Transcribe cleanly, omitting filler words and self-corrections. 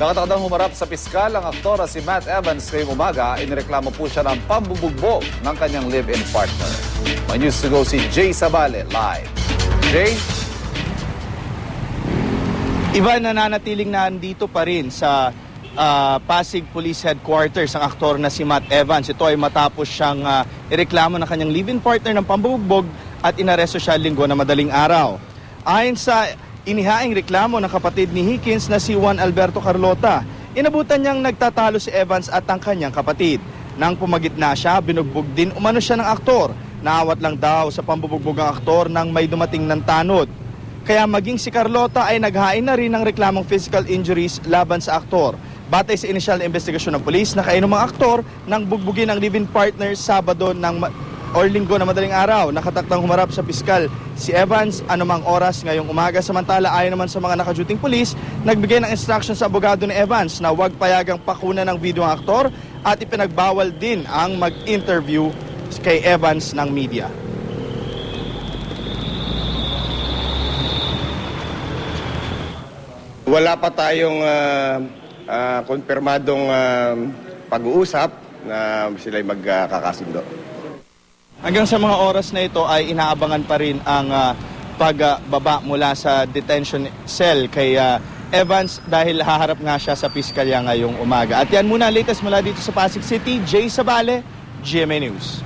Nakatakdang humarap sa piskal ang aktor na si Matt Evans ngayong umaga. Inireklamo po siya ng pambubugbog ng kanyang live-in partner. May news to go si Jay Sabale live. Jay? Ivan, nananatiling nandito pa rin sa Pasig Police Headquarters ang aktor na si Matt Evans. Ito ay matapos siyang ireklamo ng kanyang live-in partner ng pambubugbog at inaresto siya linggo na madaling araw. Ayon sa inihaing reklamo ng kapatid ni Higgins na si Juan Alberto Carlota, inabutan niyang nagtatalo si Evans at ang kanyang kapatid. Nang pumagitna siya, binugbog din umano siya ng aktor. Naawat lang daw sa pambubugbog ang aktor nang may dumating ng tanod. Kaya maging si Carlota ay naghain na rin ng reklamong physical injuries laban sa aktor. Batay sa inisyal na investigasyon ng pulis, nakainom ang aktor nang bugbugin ang live-in partner Sabado or linggo na madaling araw. Nakatakdang humarap sa piskal si Evans anumang oras ngayong umaga. Samantala, ayon naman sa mga nakaduting pulis, nagbigay ng instruction sa abogado ni Evans na huwag payagang pakuna ng video ang aktor at ipinagbawal din ang mag-interview kay Evans ng media. Wala pa tayong konfirmadong pag-uusap na sila'y magkakasundo. Hanggang sa mga oras na ito ay inaabangan pa rin ang pagbaba mula sa detention cell kay Evans dahil haharap nga siya sa piskalya ngayong umaga. At yan muna latest mula dito sa Pasig City. Jay Sabale, GMA News.